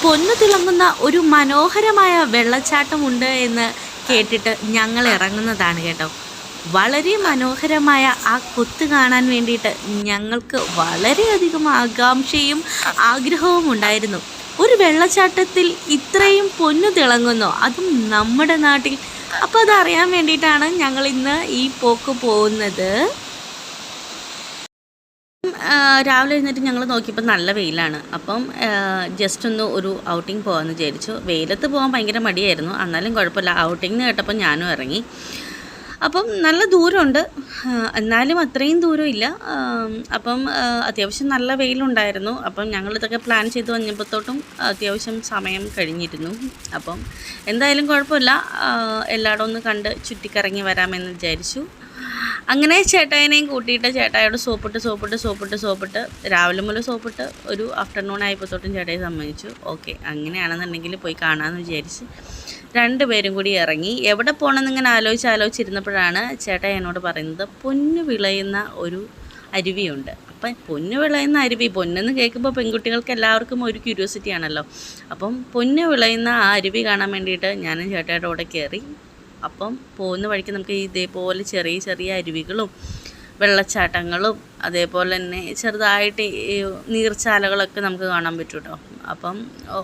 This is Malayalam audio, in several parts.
പൊന്നു തിളങ്ങുന്ന ഒരു മനോഹരമായ വെള്ളച്ചാട്ടമുണ്ട് എന്ന് കേട്ടിട്ട് ഞങ്ങൾ ഇറങ്ങുന്നതാണ് കേട്ടോ. വളരെ മനോഹരമായ ആ കൊത്ത് കാണാൻ വേണ്ടിയിട്ട് ഞങ്ങൾക്ക് വളരെയധികം ആകാംക്ഷയും ആഗ്രഹവും ഉണ്ടായിരുന്നു. ഒരു വെള്ളച്ചാട്ടത്തിൽ ഇത്രയും പൊന്നു തിളങ്ങുന്നോ, അതും നമ്മുടെ നാട്ടിൽ. അപ്പോൾ അതറിയാൻ വേണ്ടിയിട്ടാണ് ഞങ്ങൾ ഇന്ന് ഈ പോക്ക് പോകുന്നത്. രാവിലെ എഴുന്നേറ്റ് ഞങ്ങൾ നോക്കിയപ്പോൾ നല്ല വെയിലാണ്. അപ്പം ജസ്റ്റ് ഒന്ന് ഒരു ഔട്ടിങ് പോകാമെന്ന് വിചാരിച്ചു. വെയിലത്ത് പോകാൻ ഭയങ്കര മടിയായിരുന്നു, എന്നാലും കുഴപ്പമില്ല. ഔട്ടിങ്ങിന് കേട്ടപ്പോൾ ഞാനും ഇറങ്ങി. അപ്പം നല്ല ദൂരമുണ്ട്, എന്നാലും അത്രയും ദൂരമില്ല. അപ്പം അത്യാവശ്യം നല്ല വെയിലുണ്ടായിരുന്നു. അപ്പം ഞങ്ങളിതൊക്കെ പ്ലാൻ ചെയ്ത് വന്നപ്പോഴത്തോട്ടും അത്യാവശ്യം സമയം കഴിഞ്ഞിരുന്നു. അപ്പം എന്തായാലും കുഴപ്പമില്ല, എല്ലായിടവും ഒന്ന് കണ്ട് ചുറ്റിക്കറങ്ങി വരാമെന്ന് വിചാരിച്ചു. അങ്ങനെ ചേട്ടായിനെയും കൂട്ടിയിട്ട് ചേട്ടായോട് സോപ്പിട്ട് രാവിലെ മുതൽ സോപ്പിട്ട് ഒരു ആഫ്റ്റർനൂൺ ആയപ്പോഴത്തോട്ടും ചേട്ടായി സമ്മതിച്ചു. ഓക്കെ, അങ്ങനെയാണെന്നുണ്ടെങ്കിൽ പോയി കാണാമെന്ന് വിചാരിച്ച് രണ്ടുപേരും കൂടി ഇറങ്ങി. എവിടെ പോകണമെന്ന് ഇങ്ങനെ ആലോചിച്ചിരുന്നപ്പോഴാണ് ചേട്ടായി എന്നോട് പറയുന്നത് പൊന്നു വിളയുന്ന ഒരു അരുവിയുണ്ട്. അപ്പം പൊന്നു വിളയുന്ന അരുവി, പൊന്നെന്ന് കേൾക്കുമ്പോൾ പെൺകുട്ടികൾക്ക് എല്ലാവർക്കും ഒരു ക്യൂരിയോസിറ്റി ആണല്ലോ. അപ്പം പൊന്നു വിളയുന്ന ആ അരുവി കാണാൻ വേണ്ടിയിട്ട് ഞാനും ചേട്ടായുടെ കൂടെ കയറി. അപ്പം പോകുന്ന വഴിക്ക് നമുക്ക് ഇതേപോലെ ചെറിയ ചെറിയ അരുവികളും വെള്ളച്ചാട്ടങ്ങളും അതേപോലെ തന്നെ ചെറുതായിട്ട് നീർച്ചാലകളൊക്കെ നമുക്ക് കാണാൻ പറ്റും കേട്ടോ. അപ്പം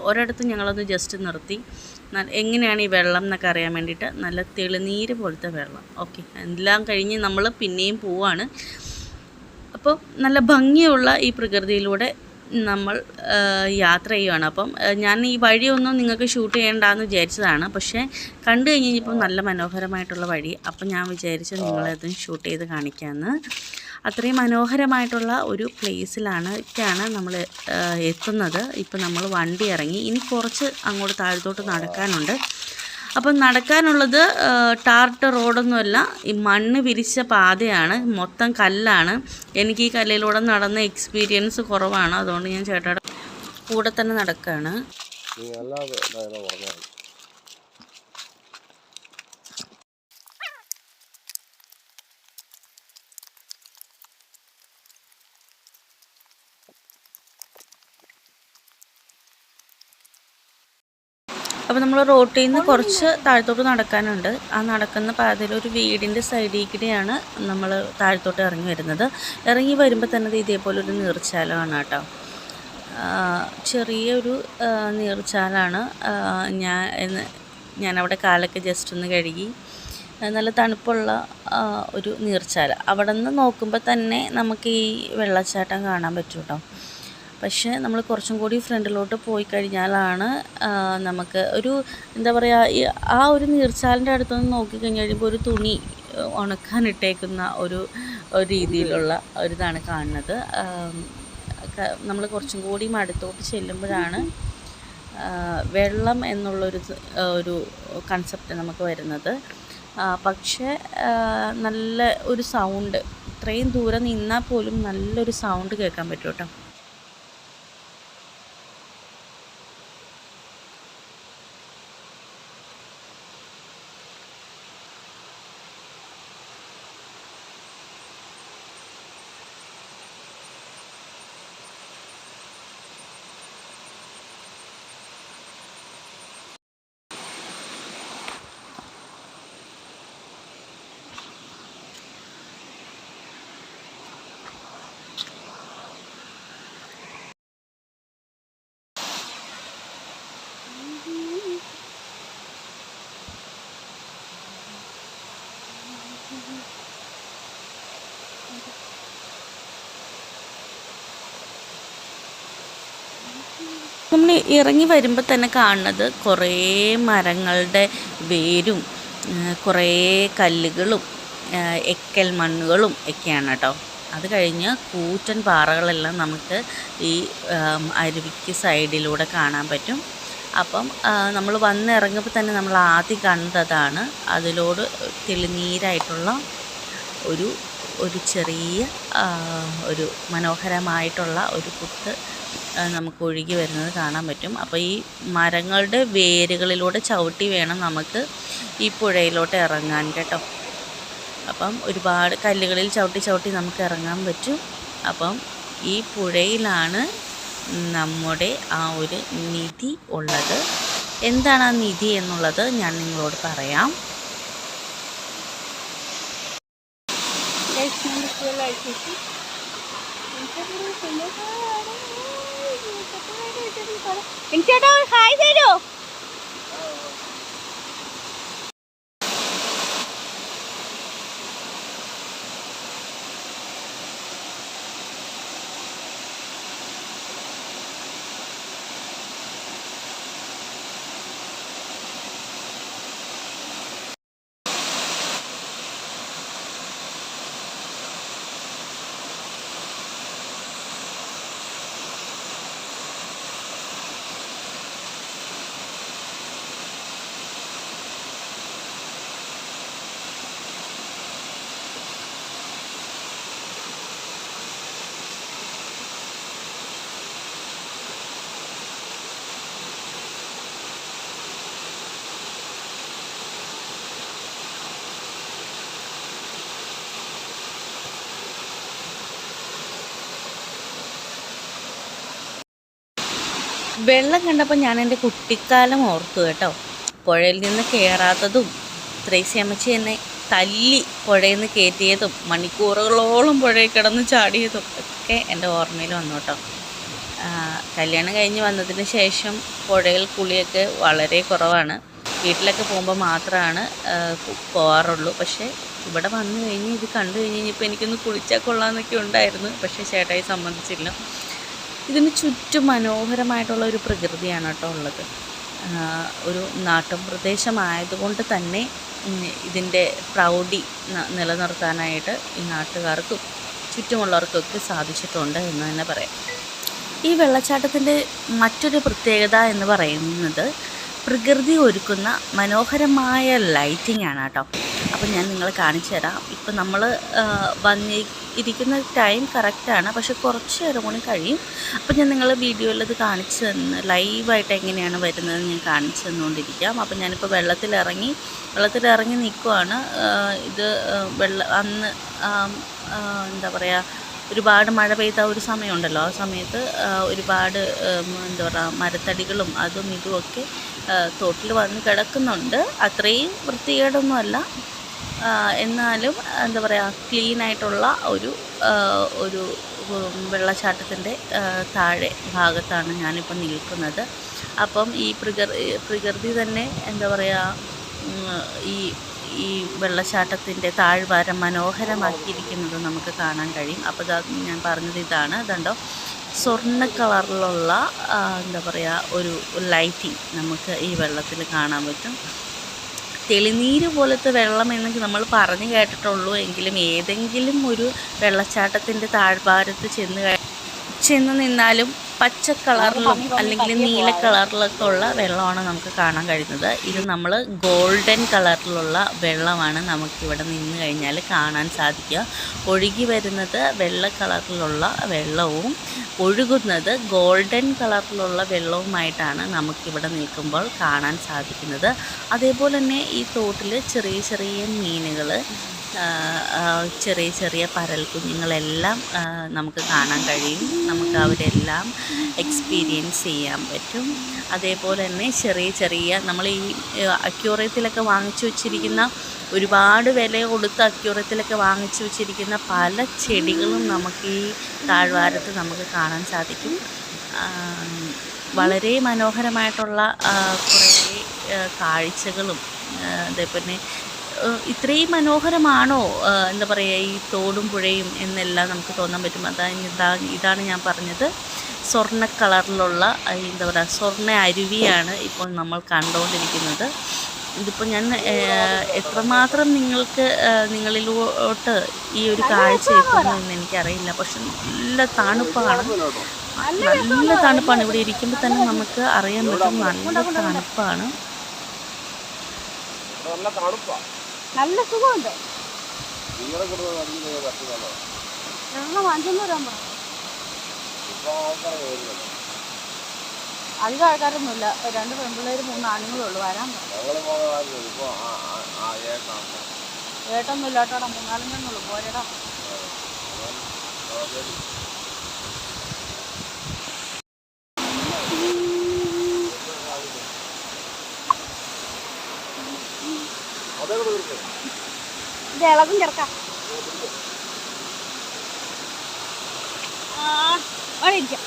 ഒരിടത്ത് ഞങ്ങളൊന്ന് ജസ്റ്റ് നിർത്തി, എങ്ങനെയാണ് ഈ വെള്ളം എന്നൊക്കെ അറിയാൻ വേണ്ടിയിട്ട്. നല്ല തെളിനീര് പോലത്തെ വെള്ളം. ഓക്കെ, എല്ലാം കഴിഞ്ഞ് നമ്മൾ പിന്നെയും പോവാണ്. അപ്പോൾ നല്ല ഭംഗിയുള്ള ഈ പ്രകൃതിയിലൂടെ നമ്മൾ യാത്ര ചെയ്യുകയാണ്. അപ്പം ഞാൻ ഈ വഴിയൊന്നും നിങ്ങൾക്ക് ഷൂട്ട് ചെയ്യേണ്ടെന്ന് വിചാരിച്ചതാണ്, പക്ഷേ കണ്ടു കഴിഞ്ഞപ്പോൾ നല്ല മനോഹരമായിട്ടുള്ള വഴി. അപ്പം ഞാൻ വിചാരിച്ചു നിങ്ങളതും ഷൂട്ട് ചെയ്ത് കാണിക്കാമെന്ന്. അത്രയും മനോഹരമായിട്ടുള്ള ഒരു പ്ലേസിലാണ് നമ്മൾ എത്തുന്നത്. ഇപ്പം നമ്മൾ വണ്ടി ഇറങ്ങി, ഇനി കുറച്ച് അങ്ങോട്ട് താഴത്തോട്ട് നടക്കാനുണ്ട്. അപ്പം നടക്കാനുള്ളത് ടാർട്ട് റോഡൊന്നുമല്ല, ഈ മണ്ണ് വിരിച്ച പാതയാണ്, മൊത്തം കല്ലാണ്. എനിക്ക് ഈ കല്ലിലൂടെ നടന്ന എക്സ്പീരിയൻസ് കുറവാണ്, അതുകൊണ്ട് ഞാൻ ചേട്ടായുടെ കൂടെ തന്നെ നടക്കുകയാണ്. അപ്പോൾ നമ്മൾ റോട്ടിൽ നിന്ന് കുറച്ച് താഴത്തോട്ട് നടക്കാനുണ്ട്. ആ നടക്കുന്ന പാതയിൽ ഒരു വീടിൻ്റെ സൈഡിൽ കൂടെയാണ് നമ്മൾ താഴത്തോട്ട് ഇറങ്ങി വരുന്നത്. ഇറങ്ങി വരുമ്പോൾ തന്നെ ഇതേപോലൊരു നീർച്ചാലമാണ് കേട്ടോ. ചെറിയൊരു നീർച്ചാലാണ്. ഞാനവിടെ കാലൊക്കെ ജസ്റ്റ് ഒന്ന് കഴുകി. നല്ല തണുപ്പുള്ള ഒരു നീർച്ചാല. അവിടെ നിന്ന് നോക്കുമ്പോൾ തന്നെ നമുക്ക് ഈ വെള്ളച്ചാട്ടം കാണാൻ പറ്റും കേട്ടോ. പക്ഷേ നമ്മൾ കുറച്ചും കൂടി ഫ്രണ്ടിലോട്ട് പോയി കഴിഞ്ഞാലാണ് നമുക്ക് ഒരു എന്താ പറയുക, ആ ഒരു നീർച്ചാലിൻ്റെ അടുത്തൊന്ന് നോക്കിക്കഴിഞ്ഞ് കഴിയുമ്പോൾ ഒരു തുണി ഉണക്കാനിട്ടേക്കുന്ന ഒരു രീതിയിലുള്ള ഒരിതാണ് കാണുന്നത്. നമ്മൾ കുറച്ചും കൂടി അടുത്തോട്ട് ചെല്ലുമ്പോഴാണ് വെള്ളം ഒരു കൺസെപ്റ്റ് നമുക്ക് വരുന്നത്. പക്ഷേ നല്ല ഒരു സൗണ്ട്, ഇത്രയും ദൂരം നിന്നാൽ പോലും നല്ലൊരു സൗണ്ട് കേൾക്കാൻ പറ്റും കേട്ടോ. നമ്മൾ ഇറങ്ങി വരുമ്പോൾ തന്നെ കാണുന്നത് കുറേ മരങ്ങളുടെ വേരും കുറേ കല്ലുകളും എക്കൽ മണ്ണുകളും ഒക്കെയാണ് കേട്ടോ. അത് കഴിഞ്ഞ് കൂറ്റൻ പാറകളെല്ലാം നമുക്ക് ഈ അരുവിക്ക് സൈഡിലൂടെ കാണാൻ പറ്റും. അപ്പം നമ്മൾ വന്നിറങ്ങുമ്പോൾ തന്നെ നമ്മൾ ആദ്യം കണ്ടതാണ് അതിലോട് തെളിനീരായിട്ടുള്ള ഒരു ചെറിയ ഒരു മനോഹരമായിട്ടുള്ള ഒരു കുത്ത് നമുക്ക് ഒഴുകി വരുന്നത് കാണാൻ പറ്റും. അപ്പോൾ ഈ മരങ്ങളുടെ വേരുകളിലൂടെ ചവിട്ടി വേണം നമുക്ക് ഈ പുഴയിലോട്ട് ഇറങ്ങാൻ കേട്ടോ. അപ്പം ഒരുപാട് കല്ലുകളിൽ ചവിട്ടി നമുക്ക് ഇറങ്ങാൻ പറ്റും. അപ്പം ഈ പുഴയിലാണ് നമ്മുടെ ആ ഒരു നിധി ഉള്ളത്. എന്താണ് ആ നിധി എന്നുള്ളത് ഞാൻ നിങ്ങളോട് പറയാം. ചേട്ടാ ഹായ് തരോ? വെള്ളം കണ്ടപ്പോൾ ഞാൻ എൻ്റെ കുട്ടിക്കാലം ഓർത്തു കേട്ടോ. പുഴയിൽ നിന്ന് കയറാത്തതും ത്രേസ്യാമ്മച്ചി എന്നെ തല്ലി പുഴയിൽ നിന്ന് കയറ്റിയതും മണിക്കൂറുകളോളം പുഴയിൽ കിടന്ന് ചാടിയതും ഒക്കെ എൻ്റെ ഓർമ്മയിൽ വന്നു കേട്ടോ. കല്യാണം കഴിഞ്ഞ് വന്നതിന് ശേഷം പുഴയിൽ കുളിയൊക്കെ വളരെ കുറവാണ്. വീട്ടിലൊക്കെ പോകുമ്പോൾ മാത്രമാണ് പോകാറുള്ളൂ. പക്ഷേ ഇവിടെ വന്നു കഴിഞ്ഞ് ഇത് കണ്ടു കഴിഞ്ഞ് കഴിഞ്ഞപ്പോൾ എനിക്കൊന്ന് കുളിച്ചാൽ കൊള്ളാമെന്നൊക്കെ ഉണ്ടായിരുന്നു. പക്ഷേ ചേട്ടായി സമ്മതിച്ചില്ല. ഇതിന് ചുറ്റും മനോഹരമായിട്ടുള്ള ഒരു പ്രകൃതിയാണ് കേട്ടോ ഉള്ളത്. ഒരു നാട്ടും പ്രദേശമായതുകൊണ്ട് തന്നെ ഇതിൻ്റെ പ്രൗഢി നിലനിർത്താനായിട്ട് ഈ നാട്ടുകാർക്കും ചുറ്റുമുള്ളവർക്കൊക്കെ സാധിച്ചിട്ടുണ്ട് എന്ന് തന്നെ പറയാം. ഈ വെള്ളച്ചാട്ടത്തിൻ്റെ മറ്റൊരു പ്രത്യേകത എന്ന് പറയുന്നത് പ്രകൃതി ഒരുക്കുന്ന മനോഹരമായ ലൈറ്റിംഗ് ആണ് കേട്ടോ. അപ്പോൾ ഞാൻ നിങ്ങളെ കാണിച്ചു തരാം. ഇപ്പം നമ്മൾ ഇരിക്കുന്ന ടൈം കറക്റ്റാണ്, പക്ഷെ കുറച്ച് നേരം കൂടി കഴിയും. അപ്പോൾ ഞാൻ നിങ്ങൾ വീഡിയോയിൽ അത് കാണിച്ചു തന്ന് ലൈവായിട്ട് എങ്ങനെയാണ് വരുന്നത് ഞാൻ കാണിച്ചു തന്നുകൊണ്ടിരിക്കാം. അപ്പോൾ ഞാനിപ്പോൾ വെള്ളത്തിലിറങ്ങി നിൽക്കുവാണ്. ഇത് അന്ന് എന്താ പറയുക, ഒരുപാട് മഴ പെയ്ത ഒരു സമയമുണ്ടല്ലോ. ആ സമയത്ത് ഒരുപാട് എന്താ പറയുക മരത്തടികളും അതും ഇതുമൊക്കെ തോട്ടിൽ വന്ന് കിടക്കുന്നുണ്ട്. അത്രയും വൃത്തികേടൊന്നുമല്ല, എന്നാലും എന്താ പറയുക ക്ലീനായിട്ടുള്ള ഒരു വെള്ളച്ചാട്ടത്തിൻ്റെ താഴെ ഭാഗത്താണ് ഞാനിപ്പോൾ നിൽക്കുന്നത്. അപ്പം ഈ പ്രകൃതി തന്നെ എന്താ പറയുക ഈ വെള്ളച്ചാട്ടത്തിൻ്റെ താഴ്വാരം മനോഹരമാക്കിയിരിക്കുന്നത് നമുക്ക് കാണാൻ കഴിയും. അപ്പോൾ ഞാൻ പറഞ്ഞത് ഇതാണ്. ഇതുണ്ടോ, സ്വർണ്ണ കളറിലുള്ള എന്താ പറയുക ഒരു ലൈറ്റിംഗ് നമുക്ക് ഈ വെള്ളത്തിൽ കാണാൻ പറ്റും. തെളിനീര് പോലത്തെ വെള്ളം എന്നൊക്കെ നമ്മൾ പറഞ്ഞു കേട്ടിട്ടുള്ളൂ. എങ്കിലും ഏതെങ്കിലും ഒരു വെള്ളച്ചാട്ടത്തിൻ്റെ താഴ്വാരത്ത് ചെന്ന് നിന്നാലും പച്ച കളറിലും അല്ലെങ്കിൽ നീല കളറിലൊക്കെ ഉള്ള വെള്ളമാണ് നമുക്ക് കാണാൻ കഴിയുന്നത്. ഇത് നമ്മൾ ഗോൾഡൻ കളറിലുള്ള വെള്ളമാണ് നമുക്കിവിടെ നിന്ന് കഴിഞ്ഞാൽ കാണാൻ സാധിക്കുക. ഒഴുകി വരുന്നത് വെള്ള കളറിലുള്ള വെള്ളവും ഒഴുകുന്നത് ഗോൾഡൻ കളറിലുള്ള വെള്ളവുമായിട്ടാണ് നമുക്കിവിടെ നിൽക്കുമ്പോൾ കാണാൻ സാധിക്കുന്നത്. അതേപോലെ തന്നെ ഈ തോട്ടിൽ ചെറിയ ചെറിയ മീനുകൾ, ചെറിയ ചെറിയ പരൽ കുഞ്ഞുങ്ങളെല്ലാം നമുക്ക് കാണാൻ കഴിയും. നമുക്ക് അവരെല്ലാം എക്സ്പീരിയൻസ് ചെയ്യാൻ പറ്റും. അതേപോലെ തന്നെ ചെറിയ നമ്മൾ ഈ അക്വേറിയത്തിലൊക്കെ വാങ്ങിച്ചു വച്ചിരിക്കുന്ന, ഒരുപാട് വില കൊടുത്ത് അക്വേറിയത്തിലൊക്കെ വാങ്ങിച്ചു വച്ചിരിക്കുന്ന പല ചെടികളും നമുക്ക് ഈ താഴ്വാരത്ത് നമുക്ക് കാണാൻ സാധിക്കും. വളരെ മനോഹരമായിട്ടുള്ള കുറേ കാഴ്ചകളും അതേപോലെ ഇത്രയും മനോഹരമാണോ എന്താ പറയുക ഈ തോടും പുഴയും എന്നെല്ലാം നമുക്ക് തോന്നാൻ പറ്റും. ഇതാണ് ഞാൻ പറഞ്ഞത്, സ്വർണ്ണ കളറിലുള്ള എന്താ പറയുക സ്വർണ്ണ അരുവിയാണ് ഇപ്പോൾ നമ്മൾ കണ്ടുകൊണ്ടിരിക്കുന്നത്. ഇതിപ്പോൾ ഞാൻ എത്രമാത്രം നിങ്ങളിലോട്ട് ഈ ഒരു കാഴ്ച എത്തുന്നു എന്ന് എനിക്കറിയില്ല. പക്ഷെ നല്ല തണുപ്പാണ് ഇവിടെ ഇരിക്കുമ്പോൾ തന്നെ നമുക്ക് അറിയാൻ പറ്റും. നല്ല സുഖമുണ്ട്. അധികം ആൾക്കാരൊന്നുമില്ല, 2 പെൺപിള്ളേർ 3 ആണുങ്ങളുള്ളൂ. വരാൻ ഏട്ടൊന്നുമില്ല കേട്ടോടാ, 3-4 ജനുള്ളൂ. പോരെടാ. ഇത് ഇളകും ചേർക്കാം. അവിടെ ഇരിക്കാം.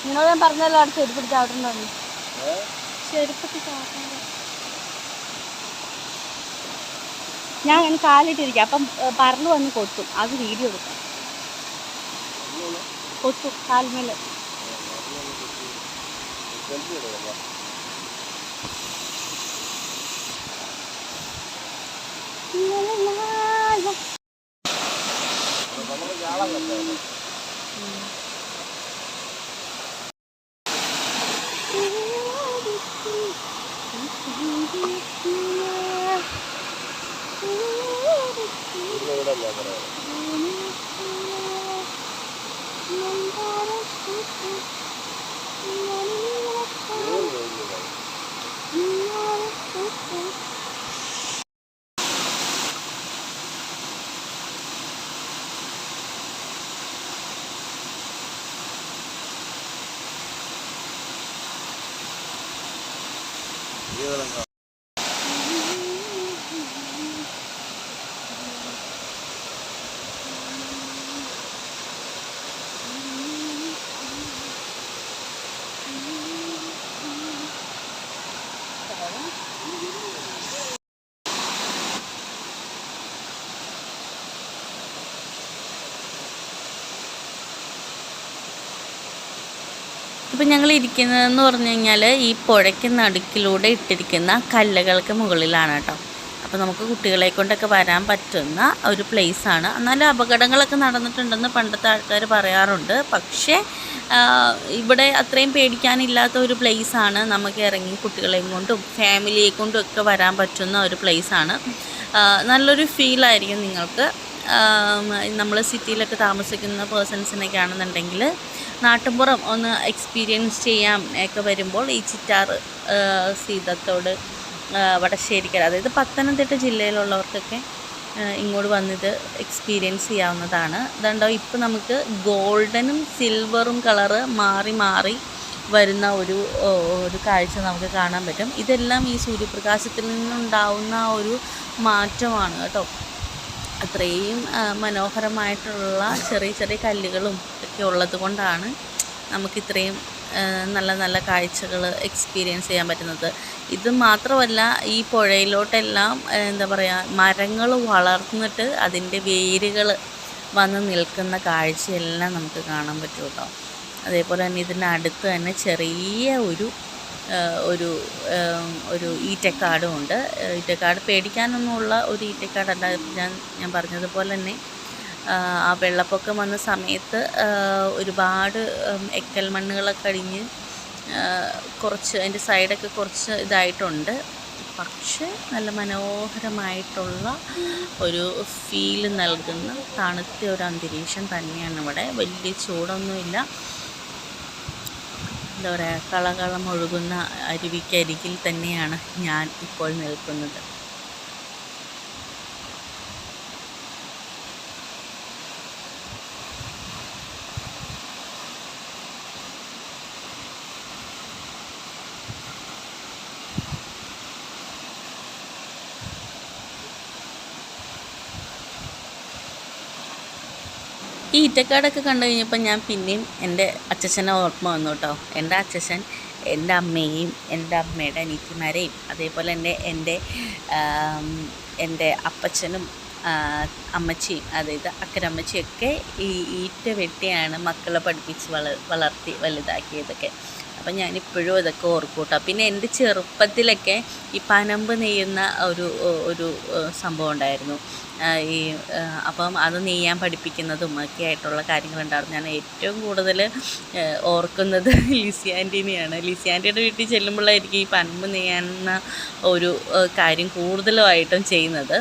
നിങ്ങളോട് ഞാൻ പറഞ്ഞല്ലോ അവിടെ ചെരുപ്പിട്ട് ചാവട്ടുണ്ടോ? ചെരുപ്പിട്ട് ചാവട്ട. ഞാൻ അങ്ങനെ കാലിട്ടിരിക്കാം. അപ്പം പറന്ന് വന്ന് കൊത്തും. അത് വീഡിയോ എടുക്കാം. കൊത്തും കാൽമേല്. ഇപ്പം ഞങ്ങൾ ഇരിക്കുന്നതെന്ന് പറഞ്ഞു കഴിഞ്ഞാൽ ഈ പുഴയ്ക്ക് നടുക്കിലൂടെ ഇട്ടിരിക്കുന്ന കല്ലുകൾക്ക് മുകളിലാണ് കേട്ടോ. അപ്പോൾ നമുക്ക് കുട്ടികളെ കൊണ്ടൊക്കെ വരാൻ പറ്റുന്ന ഒരു പ്ലേസാണ്. എന്നാലും അപകടങ്ങളൊക്കെ നടന്നിട്ടുണ്ടെന്ന് പണ്ടത്തെ ആൾക്കാർ പറയാറുണ്ട്. പക്ഷേ ഇവിടെ അത്രയും പേടിക്കാനില്ലാത്ത ഒരു പ്ലേസാണ്. നമുക്ക് ഇറങ്ങി കുട്ടികളെയും കൊണ്ടും ഫാമിലിയെ കൊണ്ടും ഒക്കെ വരാൻ പറ്റുന്ന ഒരു പ്ലേസാണ്. നല്ലൊരു ഫീലായിരിക്കും നിങ്ങൾക്ക്. നമ്മൾ സിറ്റിയിലൊക്കെ താമസിക്കുന്ന പേഴ്സൺസിനൊക്കെ ആണെന്നുണ്ടെങ്കിൽ നാട്ടിൻപുറം ഒന്ന് എക്സ്പീരിയൻസ് ചെയ്യാൻ ഒക്കെ വരുമ്പോൾ ഈ ചിറ്റാറ്, സീതത്തോട്, വടശ്ശേരിക്കര, അതായത് പത്തനംതിട്ട ജില്ലയിലുള്ളവർക്കൊക്കെ ഇങ്ങോട്ട് വന്നിത് എക്സ്പീരിയൻസ് ചെയ്യാവുന്നതാണ്. അതുകൊണ്ടോ ഇപ്പോൾ നമുക്ക് ഗോൾഡനും സിൽവറും കളറ് മാറി മാറി വരുന്ന ഒരു കാഴ്ച നമുക്ക് കാണാൻ പറ്റും. ഇതെല്ലാം ഈ സൂര്യപ്രകാശത്തിൽ നിന്നുണ്ടാവുന്ന ഒരു മാറ്റമാണ് കേട്ടോ. അത്രയും മനോഹരമായിട്ടുള്ള ചെറിയ ചെറിയ കല്ലുകളും ഒക്കെ ഉള്ളത് കൊണ്ടാണ് നമുക്കിത്രയും നല്ല നല്ല കാഴ്ചകൾ എക്സ്പീരിയൻസ് ചെയ്യാൻ പറ്റുന്നത്. ഇത് മാത്രമല്ല, ഈ പുഴയിലോട്ടെല്ലാം എന്താ പറയുക, മരങ്ങൾ വളർന്നിട്ട് അതിൻ്റെ വേരുകൾ വന്ന് നിൽക്കുന്ന കാഴ്ചയെല്ലാം നമുക്ക് കാണാൻ പറ്റും കേട്ടോ. അതേപോലെ തന്നെ ഇതിനടുത്ത് തന്നെ ചെറിയ ഒരു ഈറ്റക്കാടും ഉണ്ട്. ഈറ്റക്കാട് പേടിക്കാനൊന്നുമുള്ള ഒരു ഈറ്റക്കാടല്ല. ഞാൻ പറഞ്ഞതുപോലെ തന്നെ ആ വെള്ളപ്പൊക്കം വന്ന സമയത്ത് ഒരുപാട് എക്കൽ മണ്ണുകളൊക്കെ അടിഞ്ഞ് കുറച്ച് അതിൻ്റെ സൈഡൊക്കെ കുറച്ച് ഇതായിട്ടുണ്ട്. പക്ഷേ നല്ല മനോഹരമായിട്ടുള്ള ഒരു ഫീൽ നൽകുന്ന തണുത്ത ഒരു അന്തരീക്ഷം തന്നെയാണ് ഇവിടെ. വലിയ ചൂടൊന്നുമില്ല. എന്താ പറയുക, കളകളം ഒഴുകുന്ന അരുവിക്കരികിൽ തന്നെയാണ് ഞാൻ ഇപ്പോൾ നിൽക്കുന്നത്. ഈ ഈറ്റക്കാടൊക്കെ കണ്ടു കഴിഞ്ഞപ്പോൾ ഞാൻ പിന്നെയും എൻ്റെ അച്ഛനെ ഓർമ്മ വന്നു കേട്ടോ. എൻ്റെ അച്ഛൻ എൻ്റെ അമ്മയെയും എൻ്റെ അമ്മയുടെ അനിയത്തിമാരെയും അതേപോലെ തന്നെ എൻ്റെ അപ്പച്ചനും അമ്മച്ചിയും, അതായത് അക്കരമ്മച്ചിയൊക്കെ ഈ ഈറ്റ വെട്ടിയാണ് മക്കളെ പഠിപ്പിച്ച് വളർത്തി വലുതാക്കിയതൊക്കെ. അപ്പം ഞാനിപ്പോഴും ഇതൊക്കെ ഓർക്കൂട്ടോ. പിന്നെ എൻ്റെ ചെറുപ്പത്തിലൊക്കെ ഈ പനമ്പ് നെയ്യുന്ന ഒരു സംഭവം ഉണ്ടായിരുന്നു. അപ്പം അത് നെയ്യാൻ പഠിപ്പിക്കുന്നതും ഒക്കെ ആയിട്ടുള്ള കാര്യങ്ങളുണ്ടായിരുന്നു. ഞാൻ ഏറ്റവും കൂടുതൽ ഓർക്കുന്നത് ലിസി ആൻറ്റീനെയാണ്. ലിസി ആൻറ്റിയുടെ വീട്ടിൽ ചെല്ലുമ്പോഴായിരിക്കും ഈ പനമ്പ് നെയ്യാന്ന ഒരു കാര്യം കൂടുതലുമായിട്ടും ചെയ്യുന്നത്.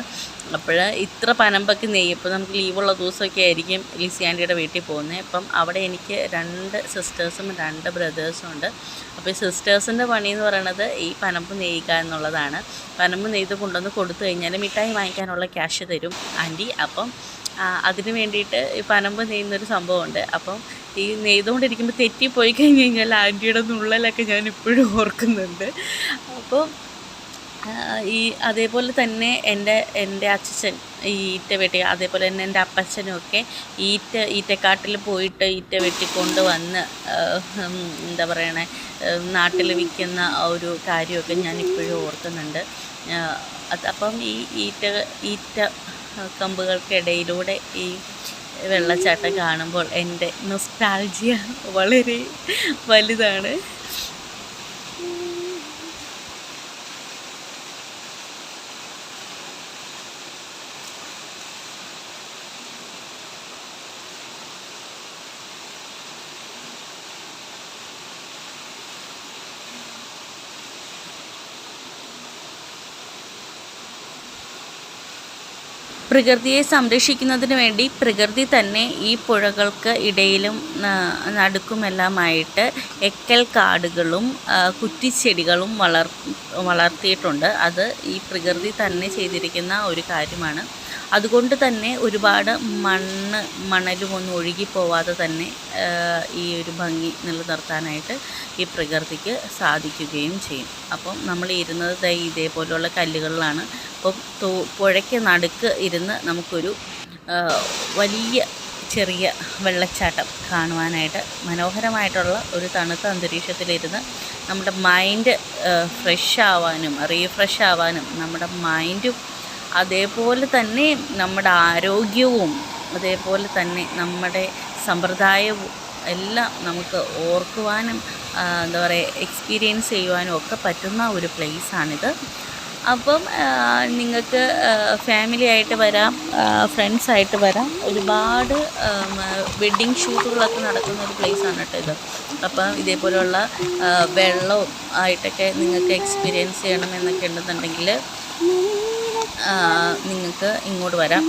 അപ്പോൾ ഇത്ര പനമ്പൊക്കെ നെയ്യും. ഇപ്പോൾ നമുക്ക് ലീവുള്ള ദിവസമൊക്കെ ആയിരിക്കും ലിസി ആൻറ്റിയുടെ വീട്ടിൽ പോകുന്നത്. അപ്പം അവിടെ എനിക്ക് 2 സിസ്റ്റേഴ്സും 2 ബ്രദേഴ്സും ഉണ്ട്. അപ്പോൾ ഈ സിസ്റ്റേഴ്സിൻ്റെ പണി എന്ന് പറയുന്നത് ഈ പനമ്പ് നെയ്യുക എന്നുള്ളതാണ്. പനമ്പ് നെയ്ത് കൊണ്ടുവന്ന് കൊടുത്തു കഴിഞ്ഞാൽ മിഠായി വാങ്ങിക്കാനുള്ള ക്യാഷ് തരും ആൻറ്റി. അപ്പം അതിന് വേണ്ടിയിട്ട് ഈ പനമ്പ് നെയ്യുന്നൊരു സംഭവമുണ്ട്. അപ്പം ഈ നെയ്തുകൊണ്ടിരിക്കുമ്പോൾ തെറ്റിപ്പോയി കഴിഞ്ഞ് കഴിഞ്ഞാൽ ആൻറ്റിയുടെ നുള്ളലൊക്കെ ഞാൻ ഇപ്പോഴും ഓർക്കുന്നുണ്ട്. അപ്പോൾ അതേപോലെ തന്നെ എൻ്റെ അച്ഛൻ ഈ ഈറ്റ വെട്ടി, അതേപോലെ തന്നെ എൻ്റെ അപ്പച്ചനും ഒക്കെ ഈറ്റക്കാട്ടിൽ പോയിട്ട് ഈറ്റ വെട്ടിക്കൊണ്ട് വന്ന് എന്താ പറയണേ, നാട്ടിൽ വിൽക്കുന്ന ഒരു കാര്യമൊക്കെ ഞാൻ ഇപ്പോഴും ഓർക്കുന്നുണ്ട്. അപ്പം ഈ ഈറ്റ കമ്പുകൾക്കിടയിലൂടെ ഈ വെള്ളച്ചാട്ടം കാണുമ്പോൾ എൻ്റെ നൊസ്റ്റാൾജിയ വളരെ വലുതാണ്. പ്രകൃതിയെ സംരക്ഷിക്കുന്നതിന് വേണ്ടി പ്രകൃതി തന്നെ ഈ പുഴകൾക്ക് ഇടയിലും നടുക്കുമെല്ലാമായിട്ട് എക്കൽ കാടുകളും കുറ്റിച്ചെടികളും വളർത്തിയിട്ടുണ്ട്. അത് ഈ പ്രകൃതി തന്നെ ചെയ്തിരിക്കുന്ന ഒരു കാര്യമാണ്. അതുകൊണ്ട് തന്നെ ഒരുപാട് മണലുമൊന്നും ഒഴുകിപ്പോവാതെ തന്നെ ഈ ഒരു ഭംഗി നിലനിർത്താനായിട്ട് ഈ പ്രകൃതിക്ക് സാധിക്കുകയും ചെയ്യും. അപ്പം നമ്മൾ ഇരുന്നത് ഇതേപോലെയുള്ള കല്ലുകളിലാണ്. അപ്പം പുഴയ്ക്ക് നടുക്ക് ഇരുന്ന് നമുക്കൊരു വലിയ ചെറിയ വെള്ളച്ചാട്ടം കാണുവാനായിട്ട് മനോഹരമായിട്ടുള്ള ഒരു തണുത്ത അന്തരീക്ഷത്തിലിരുന്ന് നമ്മുടെ മൈൻഡ് ഫ്രഷ് ആവാനും റീഫ്രഷ് ആവാനും നമ്മുടെ മൈൻഡും അതേപോലെ തന്നെ നമ്മുടെ ആരോഗ്യവും അതേപോലെ തന്നെ നമ്മുടെ സമ്പ്രദായവും എല്ലാം നമുക്ക് ഓർക്കുവാനും എന്താ പറയുക എക്സ്പീരിയൻസ് ചെയ്യുവാനും ഒക്കെ പറ്റുന്ന ഒരു പ്ലേസാണിത്. അപ്പം നിങ്ങൾക്ക് ഫാമിലി ആയിട്ട് വരാം, ഫ്രണ്ട്സായിട്ട് വരാം. ഒരുപാട് വെഡ്ഡിങ് ഷൂട്ടുകളൊക്കെ നടക്കുന്ന ഒരു പ്ലേസാണ് കേട്ടോ ഇത്. അപ്പം ഇതേപോലെയുള്ള വെള്ളവും ആയിട്ടൊക്കെ നിങ്ങൾക്ക് എക്സ്പീരിയൻസ് ചെയ്യണമെന്നൊക്കെ ഉണ്ടെന്നുണ്ടെങ്കിൽ നിങ്ങൾക്ക് ഇങ്ങോട്ട് വരാം.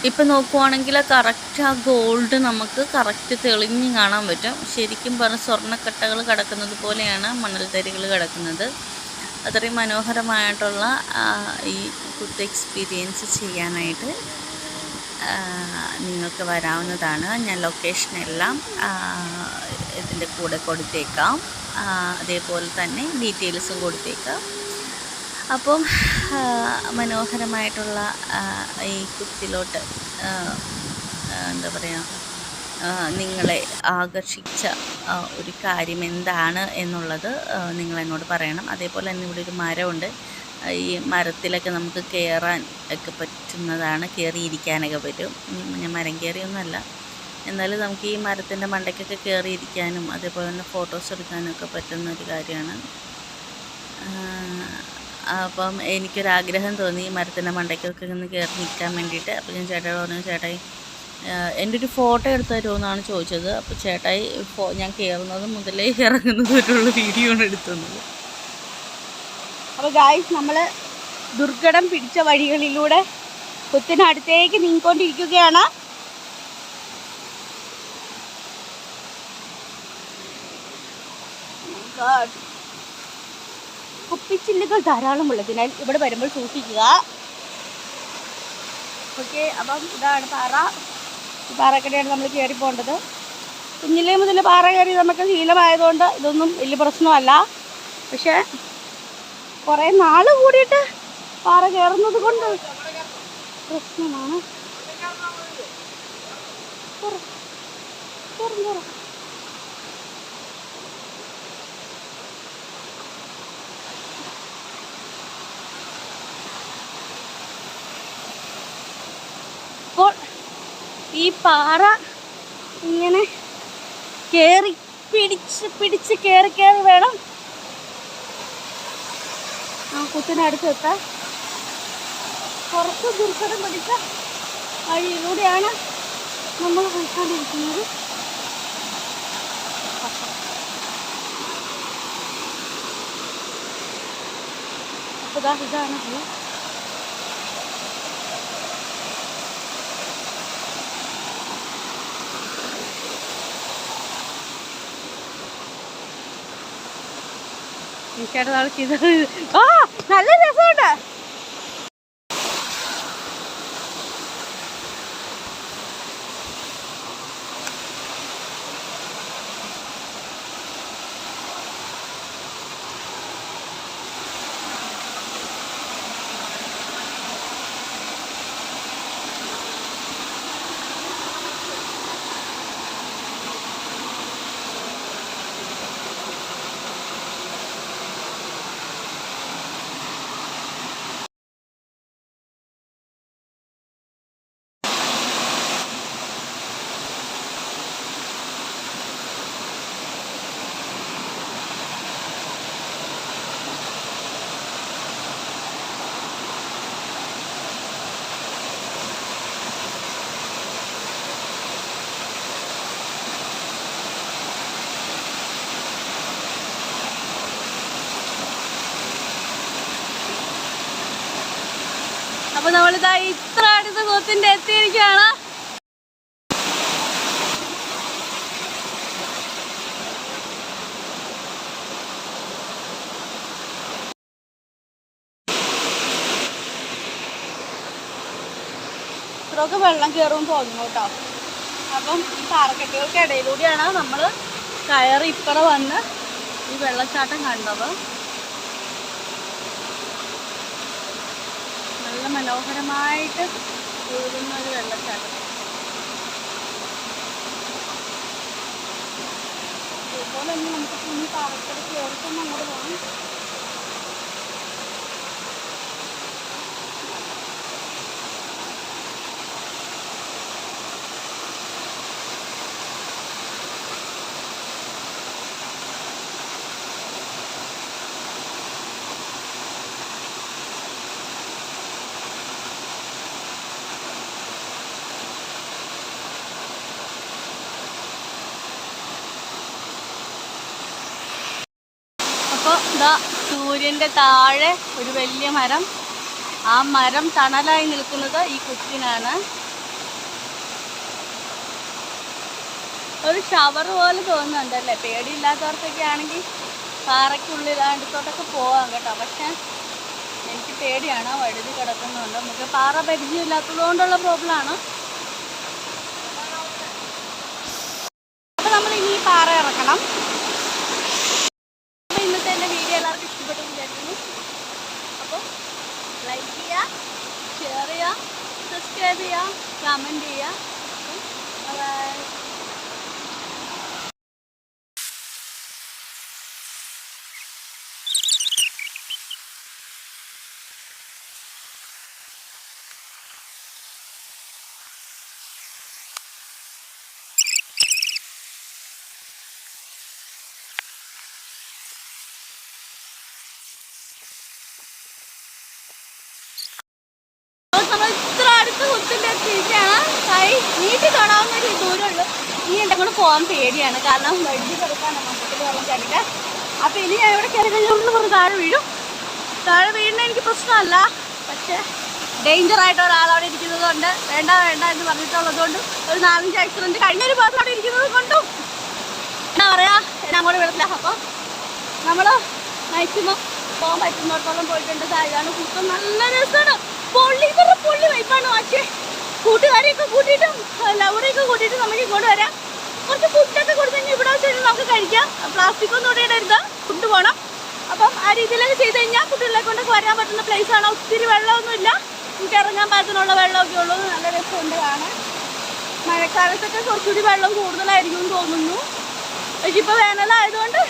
ഇപ്പം നോക്കുവാണെങ്കിൽ കറക്റ്റ് ആ ഗോൾഡ് നമുക്ക് കറക്റ്റ് തെളിഞ്ഞ് കാണാൻ പറ്റും. ശരിക്കും പറഞ്ഞ സ്വർണ്ണക്കട്ടകൾ കിടക്കുന്നത് പോലെയാണ് മണൽത്തരികൾ കിടക്കുന്നത്. അത്രയും മനോഹരമായിട്ടുള്ള ഈ കുത്ത് എക്സ്പീരിയൻസ് ചെയ്യാനായിട്ട് നിങ്ങൾക്ക് വരാവുന്നതാണ്. ഞാൻ ലൊക്കേഷനെല്ലാം ഇതിൻ്റെ കൂടെ കൊടുത്തേക്കാം, അതേപോലെ തന്നെ ഡീറ്റെയിൽസും കൊടുത്തേക്കാം. അപ്പം മനോഹരമായിട്ടുള്ള ഈ കുത്തിലോട്ട് എന്താ പറയുക, നിങ്ങളെ ആകർഷിച്ച ഒരു കാര്യം എന്താണ് എന്നുള്ളത് നിങ്ങളെന്നോട് പറയണം. അതേപോലെ തന്നെ ഇവിടെ ഒരു മരമുണ്ട്. ഈ മരത്തിലൊക്കെ നമുക്ക് കയറാൻ ഒക്കെ പറ്റുന്നതാണ്, കയറിയിരിക്കാനൊക്കെ പറ്റും. ഞാൻ മരം കയറിയൊന്നുമല്ല, എന്നാലും നമുക്ക് ഈ മരത്തിൻ്റെ മണ്ടയ്ക്കൊക്കെ കയറിയിരിക്കാനും അതേപോലെ തന്നെ ഫോട്ടോസ് എടുക്കാനും ഒക്കെ പറ്റുന്ന ഒരു കാര്യമാണ്. അപ്പം എനിക്കൊരാഗ്രഹം തോന്നി ഈ മരത്തിൻ്റെ മണ്ടയ്ക്കൊക്കെ ഒന്ന് കയറി നിൽക്കാൻ വേണ്ടിയിട്ട്. അപ്പോൾ ഞാൻ ചേട്ടായി പറഞ്ഞു, ചേട്ടായി എൻ്റെ ഒരു ഫോട്ടോ എടുത്ത് തരുമെന്നാണ് ചോദിച്ചത്. അപ്പോൾ ചേട്ടായി ഞാൻ കയറുന്നത് മുതലേ ഇറങ്ങുന്നത് വരെയുള്ള വീഡിയോ ആണ് എടുത്തുന്നത്. അപ്പോൾ ഗായ്സ്, നമ്മൾ ദുർഘടം പിടിച്ച വഴികളിലൂടെ കുത്തിനടുത്തേക്ക് നീങ്ങിക്കൊണ്ടിരിക്കുകയാണ്. കുപ്പിച്ചില്ലുകൾ ധാരാളം ഉള്ളതിനാൽ ഇവിടെ വരുമ്പോൾ സൂക്ഷിക്കുക. ഓക്കെ, അപ്പം ഇതാണ് പാറ. ഈ പാറക്കടയാണ് നമ്മൾ കയറി പോകേണ്ടത്. കുഞ്ഞിലേ മുതൽ പാറ കയറി നമുക്ക് ശീലമായതുകൊണ്ട് ഇതൊന്നും വലിയ പ്രശ്നമല്ല. പക്ഷേ കുറേ നാൾ കൂടിയിട്ട് പാറ കയറുന്നത് കൊണ്ട് പ്രശ്നമാണ്. ഈ പാറ ഇങ്ങനെ കയറി പിടിച്ച് കയറി വേണം ആ കുത്തിനടുത്ത് എത്താൻ. കുറച്ച് ദുർഘടം പിടിച്ച വഴിയിലൂടെയാണ് നമ്മൾ പോയിക്കൊണ്ടിരിക്കുന്നത്. അപ്പോൾ ഇതാണ് വ്യൂ. എനിക്കായിട്ട് നാളെ ചെയ്തത് നല്ല രസമുണ്ട്. അപ്പൊ നമ്മളിതാ ഇത്ര അടുത്ത കൊത്തിന്റെ എത്തിയിരിക്കുകയാണ്. ഇത്രയൊക്കെ വെള്ളം കയറുമെന്ന് തോന്നുന്നു കേട്ടോ. അപ്പം ഈ പാറക്കെട്ടുകൾക്ക് ഇടയിലൂടെയാണ് നമ്മൾ കയറി ഇപ്പറ വന്ന് ഈ വെള്ളച്ചാട്ടം കണ്ടത്. നല്ല മനോഹരമായിട്ട് ഒഴുകുന്ന ഒരു വെള്ളച്ചാട്ടം. അതുപോലെ തന്നെ നമുക്ക് ഈ പാറക്കട കയറിക്കൊന്ന് അങ്ങോട്ട് പോകണം. അപ്പോൾ ഇതാ സൂര്യൻ്റെ താഴെ ഒരു വലിയ മരം. ആ മരം തണലായി നിൽക്കുന്നത് ഈ കുത്തിനാണ്. ഒരു ഷവർ പോലെ തോന്നുന്നുണ്ടല്ലേ. പേടിയില്ലാത്തവർക്കൊക്കെ ആണെങ്കിൽ പാറയ്ക്കുള്ളിൽ അടുത്തോട്ടൊക്കെ പോവാം കേട്ടോ. പക്ഷെ എനിക്ക് പേടിയാണ്, വഴുതി കിടക്കുന്നുണ്ട്. നമുക്ക് പാറ പരിചയമില്ലാത്തത് കൊണ്ടുള്ള പ്രോബ്ലമാണ്. അപ്പോൾ നമ്മൾ ഇനി ഈ പാറ ഇറക്കണം. ഇന്നത്തെ എൻ്റെ വീഡിയോ എല്ലാവർക്കും ഇഷ്ടപ്പെട്ടു വിചാരിക്കുന്നു. അപ്പോൾ ലൈക്ക് ചെയ്യുക, ഷെയർ ചെയ്യുക, സബ്സ്ക്രൈബ് ചെയ്യുക, കമൻറ്റ് ചെയ്യുക. ബൈ. നമ്മൾ ഇത്ര അടുത്ത് കുത്തിൻ്റെ എത്തിയിരിക്കുകയാണ്. കൈ നീട്ടി കാണാവുന്ന ഒരു ദൂരമുള്ളൂ. ഇനി എൻ്റെ കൂടെ പോകാൻ പേടിയാണ്, കാരണം വഴുതി കിടക്കാനാണ് മൊത്തത്തിൽ വെള്ളം ചാടിയിട്ട്. അപ്പോൾ ഇനി ഞാൻ ഇവിടെ കയറി കഴിഞ്ഞാൽ കുറച്ച് താഴെ വീഴും. താഴെ വീഴുന്ന എനിക്ക് പ്രശ്നമല്ല, പക്ഷേ ഡേഞ്ചറായിട്ട് ഒരാളവിടെ ഇരിക്കുന്നത് കൊണ്ട് വേണ്ട എന്ന് പറഞ്ഞിട്ടുള്ളത് കൊണ്ടും ഒരു 4-5 ആക്സിഡൻറ്റ് കഴിഞ്ഞൊരു ഭാഗത്ത് അവിടെ ഇരിക്കുന്നത് കൊണ്ടും എന്താ പറയുക, എന്നെ അങ്ങോട്ട് വിടത്തില്ല. അപ്പോൾ നമ്മൾ മാക്സിമം പോകാൻ പറ്റുന്നിടത്തോളം പോയിട്ടുണ്ട്. ഇതാണ് കുത്തം, നല്ല രസമാണ്. പൊള്ളി വൈപ്പാണ്. പക്ഷേ കൂട്ടുകാരെയൊക്കെ കൂട്ടിയിട്ടും ലവറെയൊക്കെ കൂട്ടിയിട്ട് നമുക്ക് ഇങ്ങോട്ട് വരാം. കുറച്ച് ഫുഡൊക്കെ കൊടുത്തു കഴിഞ്ഞാൽ ഇവിടെ വെച്ച് നമുക്ക് കഴിക്കാം. പ്ലാസ്റ്റിക് ഒന്നും ഇവിടെ ഇടരുത്, ഫുഡ് പോകണം. അപ്പം ആ രീതിയിലൊക്കെ ചെയ്ത് കഴിഞ്ഞാൽ കുട്ടികളെ കൊണ്ടൊക്കെ വരാൻ പറ്റുന്ന പ്ലേസാണ്. ഒത്തിരി വെള്ളമൊന്നുമില്ല, നമുക്ക് ഇറങ്ങാൻ പാകത്തിനുള്ള വെള്ളമൊക്കെ ഉള്ളൂ. നല്ല രസമുണ്ട് കാണാൻ. മഴക്കാലത്തൊക്കെ കുറച്ചുകൂടി വെള്ളം കൂടുതലായിരിക്കും എന്ന് തോന്നുന്നു. പക്ഷെ ഇപ്പോൾ വേനലായതുകൊണ്ട്